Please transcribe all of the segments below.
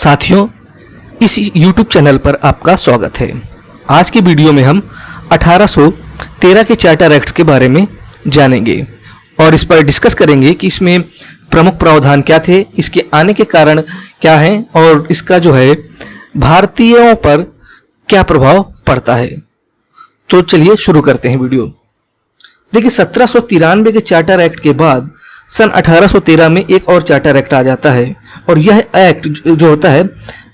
साथियों, इस YouTube channel पर आपका स्वागत है। आज की वीडियो में हम 1813 के चार्टर एक्ट के बारे में जानेंगे और इस पर डिस्कस करेंगे कि इसमें प्रमुख प्रावधान क्या थे, इसके आने के कारण क्या हैं और इसका जो है भारतीयों पर क्या प्रभाव पड़ता है। तो चलिए शुरू करते हैं वीडियो। देखिए, 1793 के चार्टर एक्ट के बाद सन 1813 में एक और चार्टर एक्ट आ जाता है और यह एक्ट जो होता है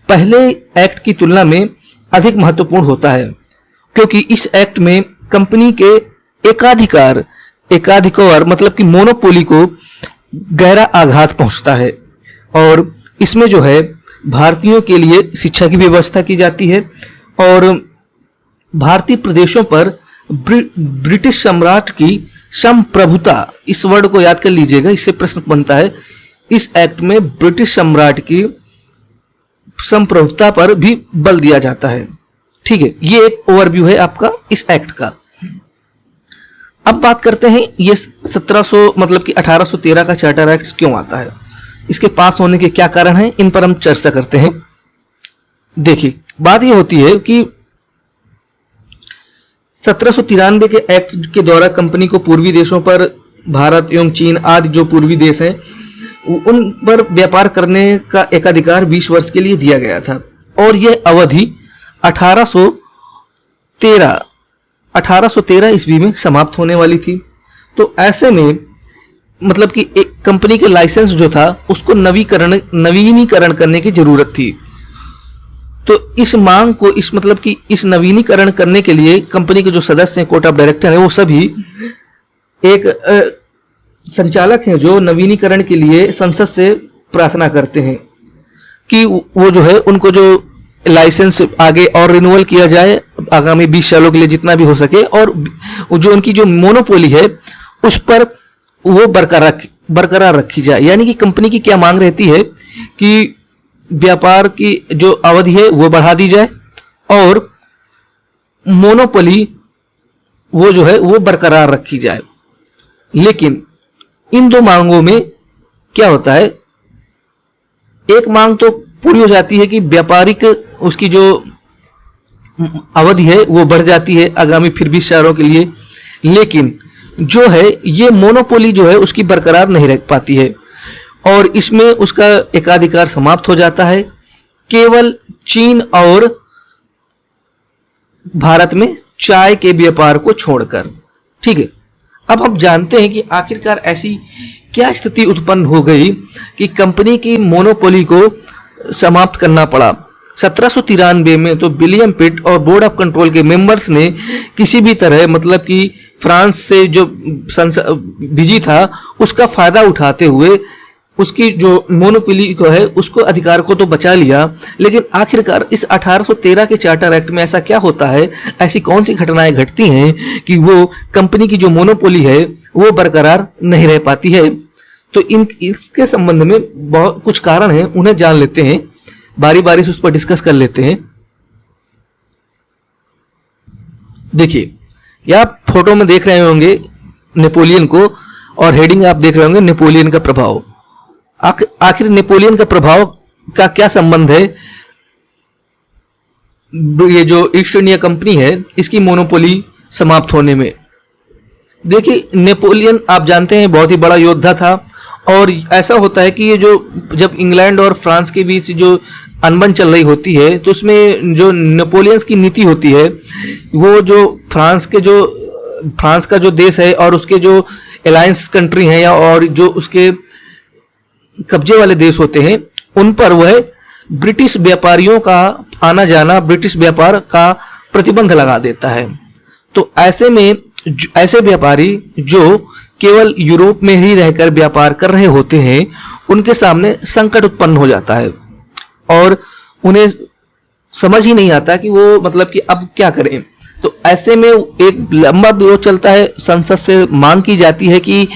पहले एक्ट की तुलना में अधिक महत्वपूर्ण होता है, क्योंकि इस एक्ट में कंपनी के एकाधिकार मतलब कि मोनोपोली को गहरा आघात पहुंचता है और इसमें जो है भारतीयों के लिए शिक्षा की व्यवस्था की जाती है और भारतीय प्रदेशों पर ब्रिटिश सम्राट की संप्रभुता, इस वर्ड को याद कर लीजिएगा, इससे प्रश्न बनता है। इस एक्ट में ब्रिटिश सम्राट की संप्रभुता पर भी बल दिया जाता है। ठीक है, ये एक ओवरव्यू है आपका इस एक्ट का। अब बात करते हैं ये 1813 का चार्टर एक्ट क्यों आता है, इसके पास होने के क्या कारण हैं, इन पर हम चर्चा करते हैं। देखिए, बात ये होती है कि 1793 के एक्ट के द्वारा कंपनी को पूर्वी देशों पर, भारत एवं चीन आदि जो पूर्वी देश हैं, उन पर व्यापार करने का एकाधिकार 20 वर्ष के लिए दिया गया था और यह अवधि 1813 ईस्वी में समाप्त होने वाली थी। तो ऐसे में मतलब कि एक कंपनी के लाइसेंस जो था उसको नवीनीकरण करने की जरूरत थी। तो इस मांग को इस नवीनीकरण करने के लिए कंपनी के जो सदस्य हैं, कोर्ट ऑफ डायरेक्टर हैं, वो सभी एक संचालक हैं जो नवीनीकरण के लिए संसद से प्रार्थना करते हैं कि वो जो है उनको जो लाइसेंस आगे और रिन्यूअल किया जाए आगामी 20 सालों के लिए जितना भी हो सके, और जो उनकी जो मोनोपोली है उस पर वो बरकरार रखी जाए। यानी कि कंपनी की क्या मांग रहती है कि व्यापार की जो अवधि है वो बढ़ा दी जाए और मोनोपोली वो जो है वो बरकरार रखी जाए। लेकिन इन दो मांगों में क्या होता है, एक मांग तो पूरी हो जाती है कि व्यापारिक उसकी जो अवधि है वो बढ़ जाती है आगामी फिर 20 सालों के लिए, लेकिन जो है ये मोनोपोली जो है उसकी बरकरार नहीं रह पाती है और इसमें उसका एकाधिकार समाप्त हो जाता है केवल चीन और भारत में चाय के व्यापार को छोड़कर। ठीक है, अब हम जानते हैं कि आखिरकार ऐसी क्या स्थिति उत्पन्न हो गई कि कंपनी की मोनोपोली को समाप्त करना पड़ा। 1793 में तो विलियम पिट और बोर्ड ऑफ कंट्रोल के मेंबर्स ने किसी भी तरह मतलब कि फ्रांस से जो भेजी था उसका फायदा उठाते हुए उसकी जो मोनोपोली को है उसको अधिकार को तो बचा लिया, लेकिन आखिरकार इस 1813 के चार्टर एक्ट में ऐसा क्या होता है, ऐसी कौन सी घटनाएं घटती हैं कि वो कंपनी की जो मोनोपोली है वो बरकरार नहीं रह पाती है। तो इसके संबंध में बहुत कुछ कारण हैं, उन्हें जान लेते हैं, बारी बारी से उस पर डिस्कस कर लेते हैं। देखिए, ये आप फोटो में देख रहे होंगे नेपोलियन को और हेडिंग आप देख रहे होंगे नेपोलियन का प्रभाव। आखिर नेपोलियन का प्रभाव का क्या संबंध है ये जो ईस्ट इंडिया कंपनी है इसकी मोनोपोली समाप्त होने में। देखिए, नेपोलियन आप जानते हैं बहुत ही बड़ा योद्धा था और ऐसा होता है कि ये जो जब इंग्लैंड और फ्रांस के बीच जो अनबन चल रही होती है तो उसमें जो नेपोलियंस की नीति होती है वो जो फ्रांस का जो देश है और उसके जो अलायंस कंट्री है या और जो उसके कब्जे वाले देश होते हैं उन पर वह ब्रिटिश व्यापारियों का आना जाना, ब्रिटिश व्यापार का प्रतिबंध लगा देता है। तो ऐसे में ऐसे व्यापारी जो केवल यूरोप में ही रहकर व्यापार कर रहे होते हैं उनके सामने संकट उत्पन्न हो जाता है और उन्हें समझ ही नहीं आता कि वो मतलब कि अब क्या करें। तो ऐसे में एक लंबा विरोध चलता है, संसद से मांग की जाती है कि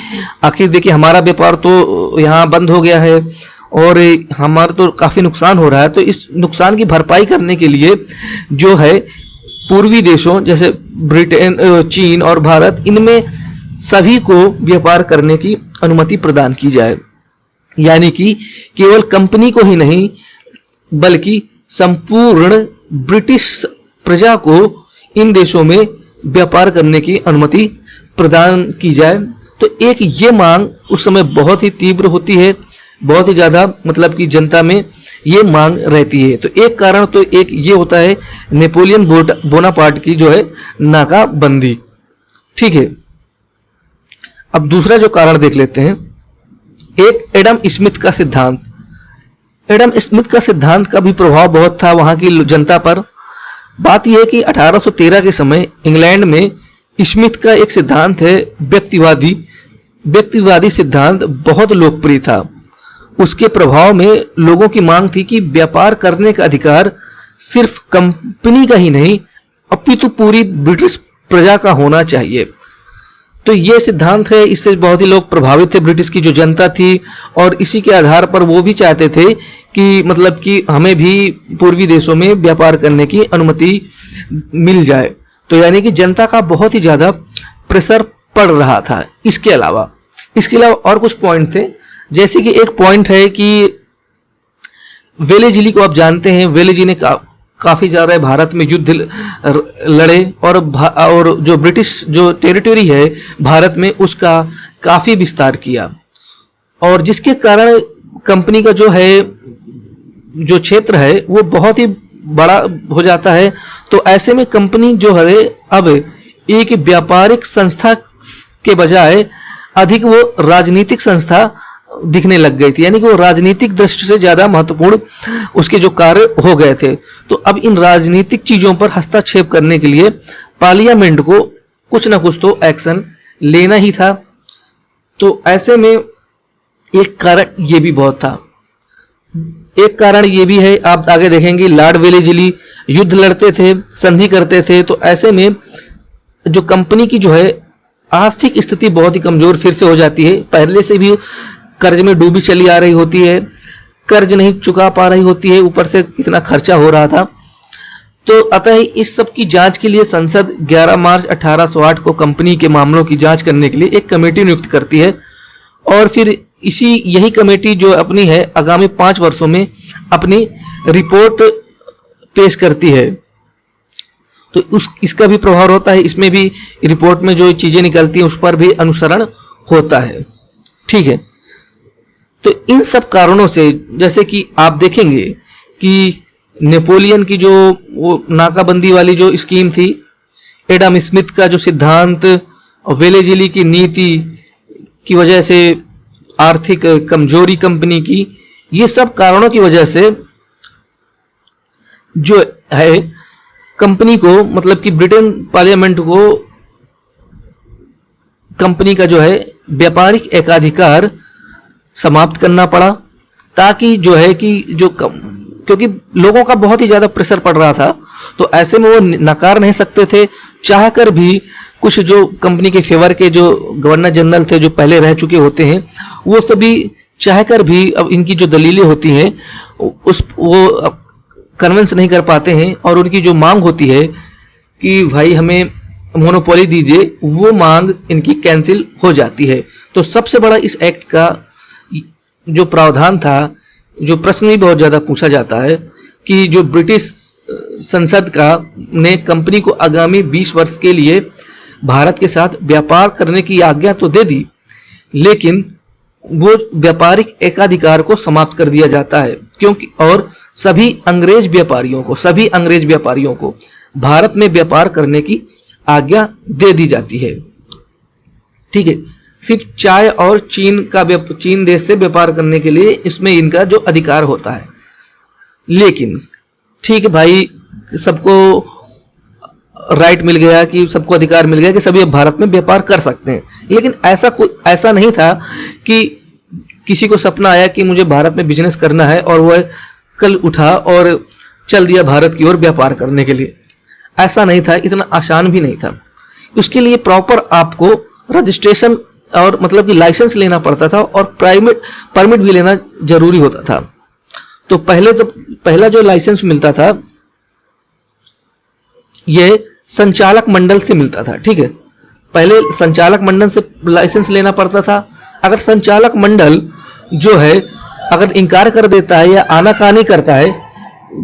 आखिर देखिए हमारा व्यापार तो यहाँ बंद हो गया है और हमारा तो काफी नुकसान हो रहा है। तो इस नुकसान की भरपाई करने के लिए जो है पूर्वी देशों जैसे ब्रिटेन, चीन और भारत, इनमें सभी को व्यापार करने की अनुमति प्रदान की जाए। यानी कि केवल कंपनी को ही नहीं बल्कि संपूर्ण ब्रिटिश प्रजा को इन देशों में व्यापार करने की अनुमति प्रदान की जाए। तो एक ये मांग उस समय बहुत ही तीव्र होती है, बहुत ही ज़्यादा मतलब कि जनता में ये मांग रहती है। तो एक कारण तो एक ये होता है नेपोलियन बोनापार्ट की जो है नाकाबंदी। ठीक है, अब दूसरा जो कारण देख लेते हैं, एक एडम स्मिथ का सिद्धांत। एडम स्मिथ का सिद्धांत का भी प्रभाव बहुत था वहां की जनता पर। बात यह है कि 1813 के समय इंग्लैंड में स्मिथ का एक सिद्धांत है व्यक्तिवादी सिद्धांत बहुत लोकप्रिय था। उसके प्रभाव में लोगों की मांग थी कि व्यापार करने का अधिकार सिर्फ कंपनी का ही नहीं अपितु पूरी ब्रिटिश प्रजा का होना चाहिए। तो ये सिद्धांत है, इससे बहुत ही लोग प्रभावित थे, ब्रिटिश की जो जनता थी, और इसी के आधार पर वो भी चाहते थे कि मतलब कि हमें भी पूर्वी देशों में व्यापार करने की अनुमति मिल जाए। तो यानी कि जनता का बहुत ही ज़्यादा प्रेशर पड़ रहा था। इसके अलावा और कुछ पॉइंट थे, जैसे कि एक पॉइंट है कि वेलेज़ली को आप जानते हैं, वेलेज़ली ने काफ़ी ज़्यादा भारत में युद्ध लड़े और जो ब्रिटिश जो टेरिटरी है भारत में उसका काफ़ी विस्तार किया, और जिसके कारण कंपनी का जो क्षेत्र है वो बहुत ही बड़ा हो जाता है। तो ऐसे में कंपनी जो है अब एक व्यापारिक संस्था के बजाय अधिक वो राजनीतिक संस्था दिखने लग गई थी, यानी कि वो राजनीतिक दृष्टि से ज़्यादा महत्वपूर्ण उसके जो कार्य हो गए थे। तो अब इन राजनीतिक चीज़ों पर हस्तक्षेप करने के लिए पार्लियामेंट को कुछ ना कुछ तो एक्शन लेना ही था। तो ऐसे में एक कारण ये भी बहुत था, एक कारण ये भी है, आप आगे देखेंगे लॉर्ड वेलेज़ली युद्ध लड़ते थे, संधि करते थे। तो ऐसे में जो कंपनी की जो है आर्थिक स्थिति बहुत ही कमजोर फिर से हो जाती है, पहले से भी कर्ज में डूबी चली आ रही होती है, कर्ज नहीं चुका पा रही होती है, ऊपर से कितना खर्चा हो रहा था। तो अतः इस सब की जांच के लिए संसद 11 मार्च 1808 को कंपनी के मामलों की जांच करने के लिए एक कमेटी नियुक्त करती है, और फिर यही कमेटी जो अपनी है आगामी 5 वर्षों में अपनी रिपोर्ट पेश करती है। तो इसका भी प्रभाव होता है, इसमें भी रिपोर्ट में जो चीजें निकलती हैं उस पर भी अनुसरण होता है। ठीक है, तो इन सब कारणों से जैसे कि आप देखेंगे कि नेपोलियन की जो वो नाकाबंदी वाली जो स्कीम थी, एडम स्मिथ का जो सिद्धांत, वेलेज़ली की नीति की वजह से आर्थिक कमजोरी कंपनी की, ये सब कारणों की वजह से जो है कंपनी को मतलब कि ब्रिटेन पार्लियामेंट को कंपनी का जो है व्यापारिक एकाधिकार समाप्त करना पड़ा, ताकि जो है कि क्योंकि लोगों का बहुत ही ज़्यादा प्रेशर पड़ रहा था। तो ऐसे में वो नकार नहीं सकते थे, चाहकर भी कुछ जो कंपनी के फेवर के जो गवर्नर जनरल थे जो पहले रह चुके होते हैं, वो सभी चाहकर भी अब इनकी जो दलीलें होती हैं वो कन्विंस नहीं कर पाते हैं, और उनकी जो मांग होती है कि भाई हमें मोनोपोली दीजिए, वो मांग इनकी कैंसिल हो जाती है। तो सबसे बड़ा इस एक्ट का जो प्रावधान था, जो प्रश्न भी बहुत ज़्यादा पूछा जाता है कि जो ब्रिटिश संसद का ने कंपनी को आगामी 20 वर्ष के लिए भारत के साथ व्यापार करने की आज्ञा तो दे दी, लेकिन वो व्यापारिक एकाधिकार को समाप्त कर दिया जाता है, क्योंकि और सभी अंग्रेज व्यापारियों को भारत में व्यापार करने की आज्ञा दे दी जाती है। ठीक है, सिर्फ चाय और चीन देश से व्यापार करने के लिए इसमें इनका जो अधिकार होता है। लेकिन ठीक है भाई, सबको राइट मिल गया कि सबको अधिकार मिल गया कि सभी भारत में व्यापार कर सकते हैं, लेकिन ऐसा नहीं था कि किसी को सपना आया कि मुझे भारत में बिजनेस करना है और वह कल उठा और चल दिया भारत की ओर व्यापार करने के लिए। ऐसा नहीं था, इतना आसान भी नहीं था। उसके लिए प्रॉपर आपको रजिस्ट्रेशन और मतलब कि लाइसेंस लेना पड़ता था, और परमिट भी लेना जरूरी होता था। तो पहला जो लाइसेंस मिलता था यह संचालक मंडल से मिलता था। ठीक है, पहले संचालक मंडल से लाइसेंस लेना पड़ता था। अगर संचालक मंडल जो है अगर इनकार कर देता है या आनाकानी करता है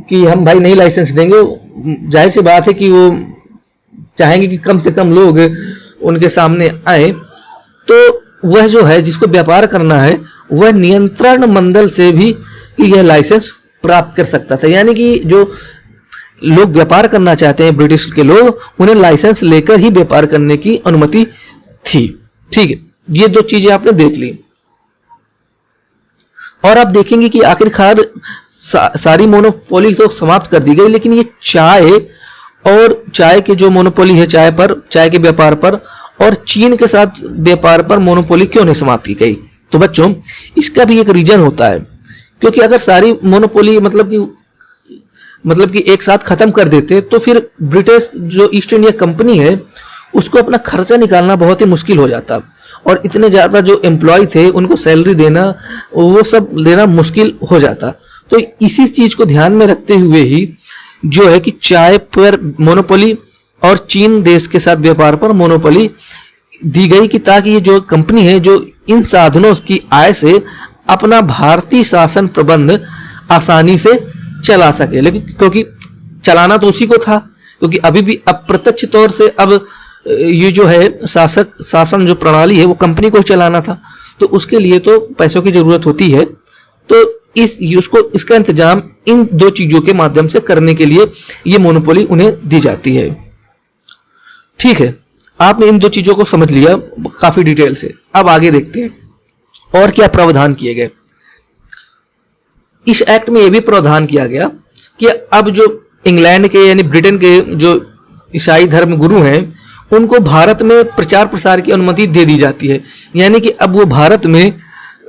कि हम भाई नहीं लाइसेंस देंगे, जाहिर सी बात है कि वो चाहेंगे कि कम से कम लोग उनके सामने आए। तो वह जो है जिसको व्यापार करना है वह नियंत्रण मंडल से भी यह लाइसेंस प्राप्त कर सकता था। यानी कि जो लोग व्यापार करना चाहते हैं, ब्रिटिश के लोग, उन्हें लाइसेंस लेकर ही व्यापार करने की अनुमति थी। ठीक है, ये दो चीजें आपने देख ली। और आप देखेंगे कि आखिरकार सारी मोनोपोली तो समाप्त कर दी गई, लेकिन ये चाय और चाय के जो मोनोपोली है चाय पर, चाय के व्यापार पर, और चीन के साथ व्यापार पर मोनोपोली क्यों नहीं समाप्त की गई? तो बच्चों इसका भी एक रीजन होता है, क्योंकि अगर सारी मोनोपोली मतलब कि एक साथ खत्म कर देते तो फिर ब्रिटिश जो ईस्ट इंडिया कंपनी है उसको अपना खर्चा निकालना बहुत ही मुश्किल हो जाता, और इतने ज्यादा जो एम्प्लॉय थे उनको सैलरी देना, वो सब देना मुश्किल हो जाता। तो इसी चीज को ध्यान में रखते हुए ही जो है कि चाय पर मोनोपोली और चीन देश के साथ व्यापार पर मोनोपोली दी गई, कि ताकि ये जो कंपनी है जो इन साधनों की आय से अपना भारतीय शासन प्रबंध आसानी से चला सके। लेकिन क्योंकि चलाना तो उसी को था, क्योंकि अभी भी अप्रत्यक्ष तौर से अब ये जो है शासन जो प्रणाली है वो कंपनी को चलाना था, तो उसके लिए तो पैसों की जरूरत होती है। तो इसका इंतजाम इन दो चीजों के माध्यम से करने के लिए ये मोनोपोली उन्हें दी जाती है। ठीक है, आपने इन दो चीजों को समझ लिया काफी डिटेल से। अब आगे देखते हैं और क्या प्रावधान किए गए। इस एक्ट में यह भी प्रावधान किया गया कि अब जो इंग्लैंड के यानी ब्रिटेन के जो ईसाई धर्म गुरु हैं उनको भारत में प्रचार प्रसार की अनुमति दे दी जाती है। यानी कि अब वो भारत में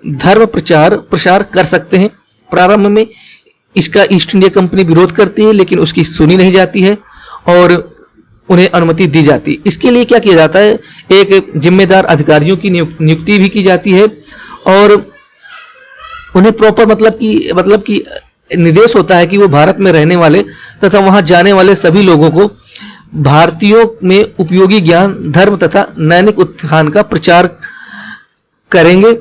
धर्म प्रसार कर सकते हैं। प्रारंभ में इसका ईस्ट इंडिया कंपनी विरोध करती है, लेकिन उसकी सुनी नहीं जाती है और उन्हें अनुमति दी जाती है। इसके लिए क्या किया जाता है, एक जिम्मेदार अधिकारियों की नियुक्ति भी की जाती है और उन्हें प्रॉपर मतलब कि निर्देश होता है कि वो भारत में रहने वाले तथा वहां जाने वाले सभी लोगों को भारतीयों में उपयोगी ज्ञान, धर्म तथा नैतिक उत्थान का प्रचार करेंगे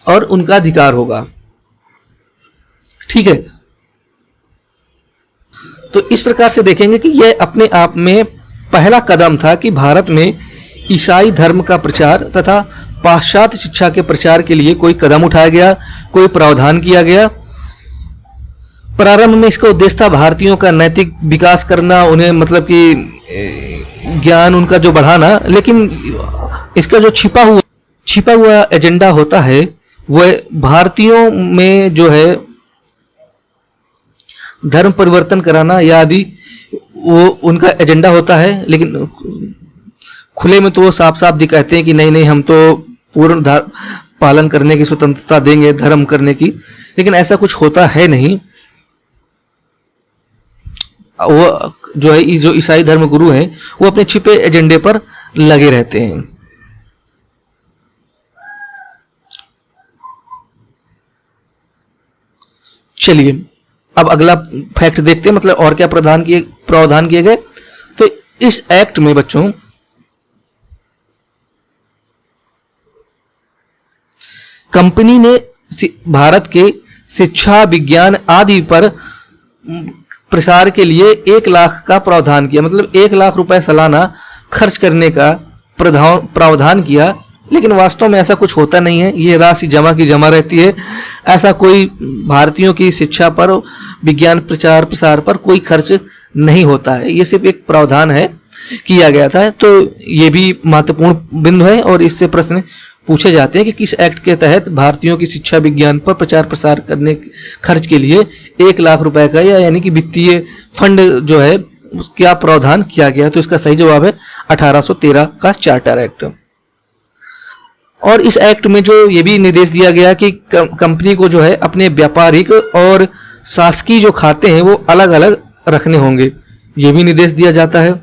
और उनका अधिकार होगा। ठीक है, तो इस प्रकार से देखेंगे कि यह अपने आप में पहला कदम था कि भारत में ईसाई धर्म का प्रचार तथा पाश्चात्य शिक्षा के प्रचार के लिए कोई कदम उठाया गया, कोई प्रावधान किया गया। प्रारंभ में इसका उद्देश्य था भारतीयों का नैतिक विकास करना, उन्हें मतलब कि ज्ञान उनका जो बढ़ाना, लेकिन इसका जो छिपा हुआ एजेंडा होता है वह भारतीयों में जो है धर्म परिवर्तन कराना या आदि वो उनका एजेंडा होता है। लेकिन खुले में तो वो साफ साफ दिखाते हैं कि नहीं हम तो पूर्ण पालन करने की स्वतंत्रता देंगे धर्म करने की, लेकिन ऐसा कुछ होता है नहीं। वो जो है जो ईसाई धर्म गुरु हैं वो अपने छिपे एजेंडे पर लगे रहते हैं। चलिए अब अगला फैक्ट देखते हैं, मतलब और क्या प्रावधान किए गए। तो इस एक्ट में बच्चों कंपनी ने भारत के शिक्षा, विज्ञान आदि पर प्रसार के लिए 1 लाख का प्रावधान किया, मतलब 1 लाख रुपए सालाना खर्च करने का प्रावधान किया। लेकिन वास्तव में ऐसा कुछ होता नहीं है, ये राशि जमा की जमा रहती है। ऐसा कोई भारतीयों की शिक्षा पर, विज्ञान प्रचार प्रसार पर कोई खर्च नहीं होता है। ये सिर्फ एक प्रावधान है, किया गया था। तो ये भी महत्वपूर्ण बिंदु है और इससे प्रश्न पूछे जाते हैं कि किस एक्ट के तहत भारतीयों की शिक्षा विज्ञान पर प्रचार प्रसार करने खर्च के लिए 1 लाख रुपए का यानी कि वित्तीय फंड जो है क्या प्रावधान किया गया। तो इसका सही जवाब है 1813 का चार्टर एक्ट। और इस एक्ट में जो ये भी निर्देश दिया गया कि कंपनी को जो है अपने व्यापारिक और शासकीय जो खाते हैं वो अलग अलग रखने होंगे, ये भी निर्देश दिया जाता है।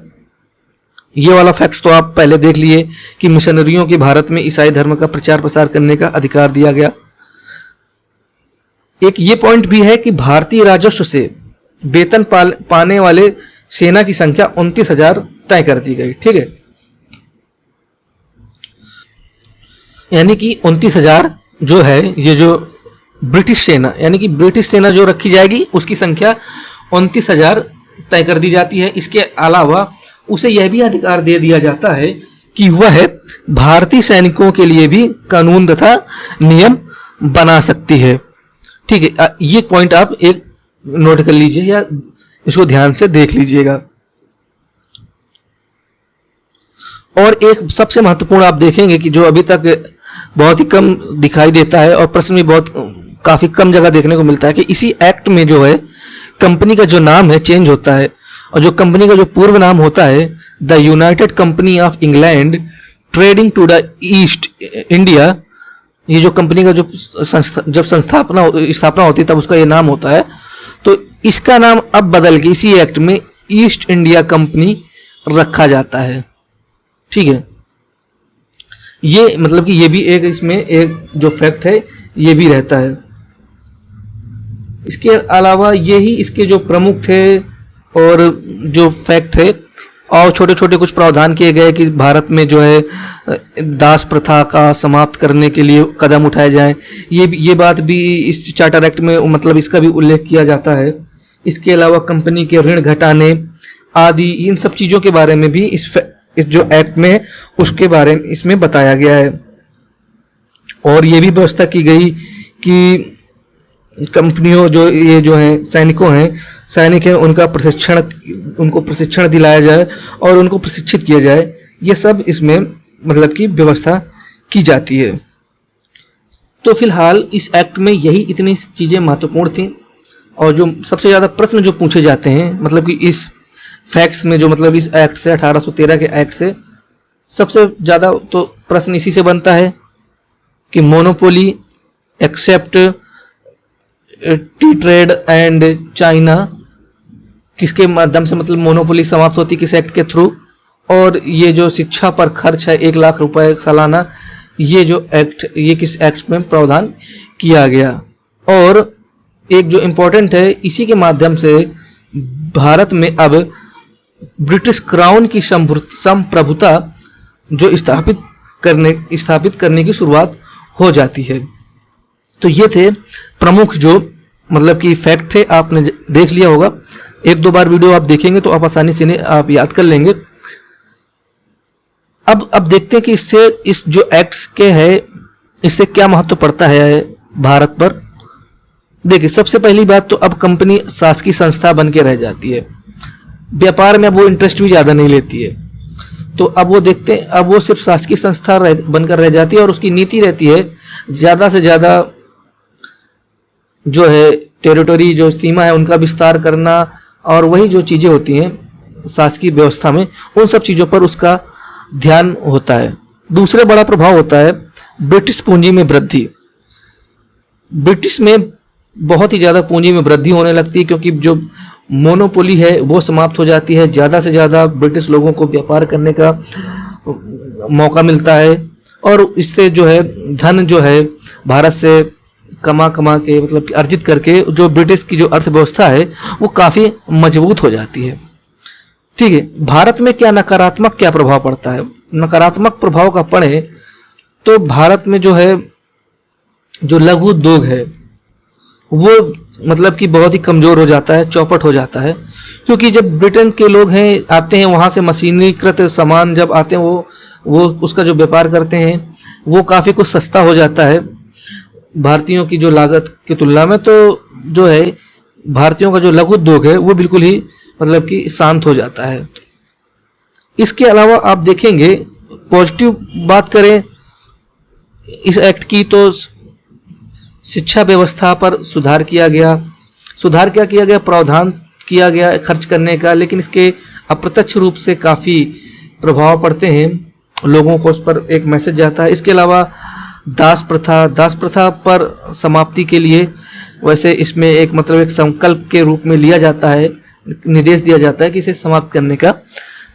ये वाला फैक्ट्स तो आप पहले देख लिए कि मिशनरियों के भारत में ईसाई धर्म का प्रचार प्रसार करने का अधिकार दिया गया। एक ये पॉइंट भी है कि भारतीय राजस्व से वेतन पाने वाले सेना की संख्या 29,000 तय कर दी गई। ठीक है, यानी कि 29,000 जो है ये जो ब्रिटिश सेना यानी कि ब्रिटिश सेना जो रखी जाएगी उसकी संख्या 29,000 तय कर दी जाती है। इसके अलावा उसे यह भी अधिकार दे दिया जाता है कि वह भारतीय सैनिकों के लिए भी कानून तथा नियम बना सकती है। ठीक है, ये पॉइंट आप एक नोट कर लीजिए या इसको ध्यान से देख लीजिएगा। और एक सबसे महत्वपूर्ण आप देखेंगे कि जो अभी तक बहुत ही कम दिखाई देता है और प्रश्न में बहुत काफी कम जगह देखने को मिलता है कि इसी एक्ट में जो है कंपनी का जो नाम है चेंज होता है, और जो कंपनी का जो पूर्व नाम होता है the united company of England trading to the east India, ये जो कंपनी का जो जब स्थापना होती है तब उसका ये नाम होता है। तो इसका नाम अब बदल के इसी एक्ट में ईस्ट इंडिया कंपनी रखा जाता है। ठीक है, ये मतलब कि ये भी एक इसमें एक जो फैक्ट है ये भी रहता है। इसके अलावा ये ही इसके जो प्रमुख थे और जो फैक्ट थे, और छोटे छोटे कुछ प्रावधान किए गए कि भारत में जो है दास प्रथा का समाप्त करने के लिए कदम उठाए जाएं। ये बात भी इस चार्टर एक्ट में मतलब इसका भी उल्लेख किया जाता है। इसके अलावा कंपनी के ऋण घटाने आदि इन सब चीज़ों के बारे में भी इस जो एक्ट में उसके बारे में इसमें बताया गया है। और ये भी व्यवस्था की गई कि कंपनियों जो ये जो हैं सैनिक हैं उनको प्रशिक्षण दिलाया जाए और उनको प्रशिक्षित किया जाए। ये सब इसमें मतलब की व्यवस्था की जाती है। तो फिलहाल इस एक्ट में यही इतनी चीज़ें महत्वपूर्ण थी। और जो सबसे ज़्यादा प्रश्न जो पूछे जाते हैं मतलब कि इस फैक्ट्स में जो मतलब इस एक्ट से 1813 के एक्ट से सबसे ज़्यादा तो प्रश्न इसी से बनता है कि monopoly except tea trade and China किसके माध्यम से मतलब मोनोपोली समाप्त होती किस एक्ट के थ्रू, और ये जो शिक्षा पर खर्च है 1 लाख रुपए सालाना, ये जो एक्ट ये किस एक्ट में प्रावधान किया गया। और एक जो इम्पोर्टेंट है इसी के माध्यम से भारत में अब ब्रिटिश क्राउन की संप्रभुता जो स्थापित करने की शुरुआत हो जाती है। तो ये थे प्रमुख जो मतलब कि फैक्ट थे, आपने देख लिया होगा। 1-2 बार वीडियो आप देखेंगे तो आप आसानी से आप याद कर लेंगे। अब देखते हैं कि इससे इस जो एक्ट्स के है इससे क्या महत्व पड़ता है भारत पर। देखिए, सबसे पहली बात तो अब कंपनी शासकीय संस्था बन के रह जाती है। व्यापार में अब वो इंटरेस्ट भी ज़्यादा नहीं लेती है। तो अब वो देखते हैं, अब वो सिर्फ शासकीय संस्था बनकर रह जाती है और उसकी नीति रहती है ज़्यादा से ज़्यादा जो है टेरिटरी जो सीमा है उनका विस्तार करना, और वही जो चीज़ें होती हैं शासकीय व्यवस्था में उन सब चीज़ों पर उसका ध्यान होता है। दूसरा बड़ा प्रभाव होता है ब्रिटिश पूंजी में वृद्धि। ब्रिटिश में बहुत ही ज़्यादा पूंजी में वृद्धि होने लगती है क्योंकि जो मोनोपोली है वो समाप्त हो जाती है। ज़्यादा से ज़्यादा ब्रिटिश लोगों को व्यापार करने का मौका मिलता है और इससे जो है धन जो है भारत से कमा के मतलब कि अर्जित करके जो ब्रिटिश की जो अर्थव्यवस्था है वो काफ़ी मजबूत हो जाती है। ठीक है, भारत में क्या नकारात्मक क्या प्रभाव पड़ता है? नकारात्मक प्रभाव का पड़े तो भारत में जो है जो लघु उद्योग है वो मतलब कि बहुत ही कमज़ोर हो जाता है, चौपट हो जाता है। क्योंकि जब ब्रिटेन के लोग हैं आते हैं वहाँ से मशीनीकृत सामान जब आते हैं वो उसका जो व्यापार करते हैं वो काफ़ी कुछ सस्ता हो जाता है भारतीयों की जो लागत की तुलना में। तो जो है भारतीयों का जो लघु उद्योग है वो बिल्कुल ही मतलब कि शांत हो जाता है। इसके अलावा आप देखेंगे पॉजिटिव बात करें इस एक्ट की तो शिक्षा व्यवस्था पर सुधार किया गया। सुधार क्या किया गया? प्रावधान किया गया खर्च करने का, लेकिन इसके अप्रत्यक्ष रूप से काफ़ी प्रभाव पड़ते हैं, लोगों को उस पर एक मैसेज जाता है। इसके अलावा दास प्रथा पर समाप्ति के लिए वैसे इसमें एक मतलब एक संकल्प के रूप में लिया जाता है, निर्देश दिया जाता है कि इसे समाप्त करने का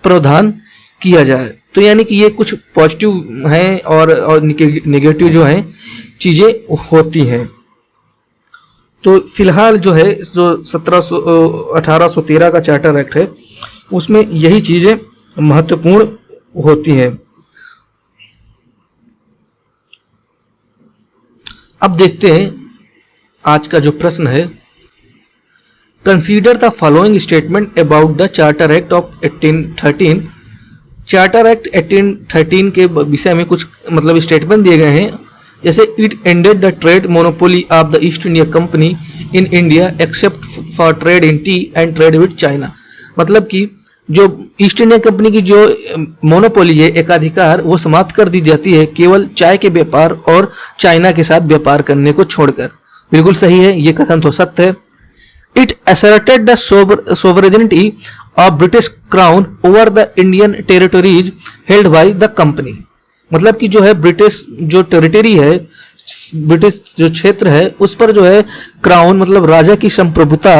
प्रावधान किया जाए। तो यानी कि ये कुछ पॉजिटिव हैं और नेगेटिव जो हैं चीज़ें होती हैं। तो फिलहाल जो है जो 1813 का चार्टर एक्ट है उसमें यही चीज़ें महत्वपूर्ण होती हैं। अब देखते हैं आज का जो प्रश्न है। Consider the following statement about the charter act of 1813। Charter act 1813 के विषय में कुछ मतलब स्टेटमेंट दिए गए हैं, जैसे it ended the trade monopoly of the east India company in India except for trade in T and trade with China. मतलब कि जो ईस्ट इंडिया कंपनी की जो मोनोपोली है, एकाधिकार, वो समाप्त कर दी जाती है केवल चाय के व्यापार और चाइना के साथ व्यापार करने को छोड़कर। बिल्कुल सही है, ये कथन तो सत्य है। It asserted the sovereignty of British crown over the Indian territories held by the company. मतलब कि जो है ब्रिटिश जो टेरिटरी है, ब्रिटिश जो क्षेत्र है, उस पर जो है क्राउन मतलब राजा की संप्रभुता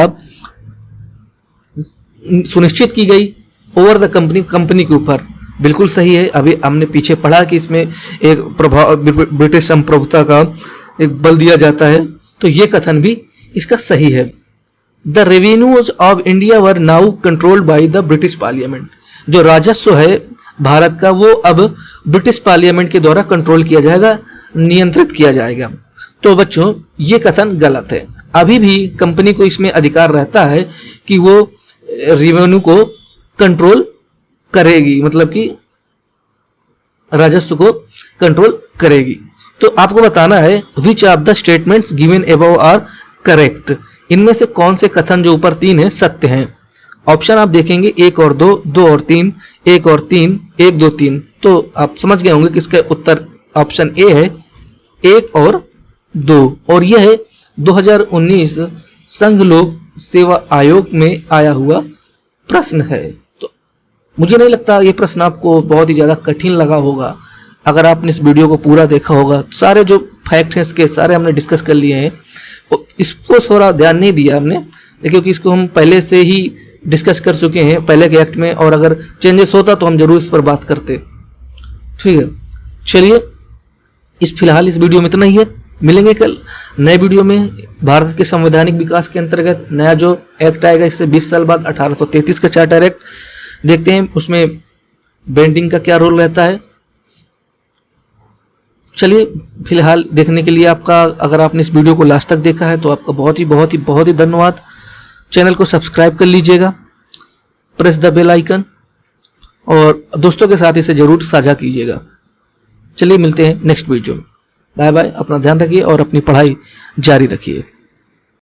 सुनिश्चित की गई ओवर द कंपनी के ऊपर। बिल्कुल सही है। अभी हमने पीछे पढ़ा कि इसमें एक प्रभाव ब्रिटिश संप्रभुता का एक बल दिया जाता है, तो ये कथन भी इसका सही है। The revenues of India were now controlled by the British parliament. जो राजस्व है भारत का, वो अब ब्रिटिश पार्लियामेंट के द्वारा कंट्रोल किया जाएगा, नियंत्रित किया जाएगा। तो बच्चों, ये कथन गलत है। अभी भी कंपनी को इसमें अधिकार रहता है कि वो रेवेन्यू को कंट्रोल करेगी, मतलब कि राजस्व को कंट्रोल करेगी। तो आपको बताना है which of the statements given above are correct. इनमें से कौन से कथन जो ऊपर 3 है सत्य हैं। ऑप्शन आप देखेंगे 1 और 2, 2 और 3, 1 और 3, 1, 2, 3। तो आप समझ गए होंगे कि इसका उत्तर ऑप्शन ए है, 1 और 2। और यह है 2019 संघ लोक सेवा आयोग में आया हुआ प्रश्न है। तो मुझे नहीं लगता ये प्रश्न आपको बहुत ही ज़्यादा कठिन लगा होगा। अगर आपने इस वीडियो को पूरा देखा होगा, सारे जो फैक्ट हैं इसके सारे हमने डिस्कस कर लिए हैं। इसको थोड़ा ध्यान नहीं दिया हमने, क्योंकि इसको हम पहले से ही डिस्कस कर चुके हैं पहले के एक्ट में, और अगर चेंजेस होता तो हम जरूर इस पर बात करते। ठीक है, चलिए फिलहाल इस वीडियो में इतना ही है। मिलेंगे कल नए वीडियो में। भारत के संवैधानिक विकास के अंतर्गत नया जो एक्ट आएगा इससे 20 साल बाद 1833 का चार्टर एक्ट, देखते हैं उसमें बेंटिंग का क्या रोल रहता है। चलिए, फिलहाल देखने के लिए आपका, अगर आपने इस वीडियो को लास्ट तक देखा है तो आपका बहुत ही धन्यवाद। चैनल को सब्सक्राइब कर लीजिएगा, प्रेस द बेल आइकन, और दोस्तों के साथ इसे जरूर साझा कीजिएगा। चलिए मिलते हैं नेक्स्ट वीडियो में। बाय बाय, अपना ध्यान रखिए और अपनी पढ़ाई जारी रखिए।